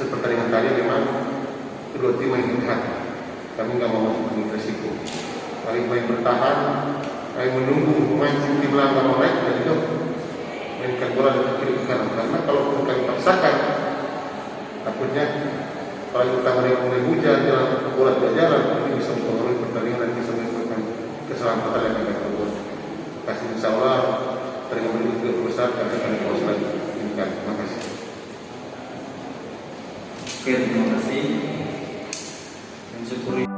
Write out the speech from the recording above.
hasil pertandingan tadi memang kedua tim main ketat. Kami nggak mau ambil resiko. Kami main bertahan, kami menunggu pemain tim belakang naik dan juga mainkan bola dari kiri ke kanan. Karena kalau kami paksakan, takutnya kalau kita mulai hujan, bola tidak jalan, ini bisa mempengaruhi pertandingan dan bisa menimbulkan keselamatan yang akan terbuat. Kasih insya Allah pertandingan juga besar karena akan dibawa lagi. Terima kasih. Oke, terima kasih. Mensyukuri.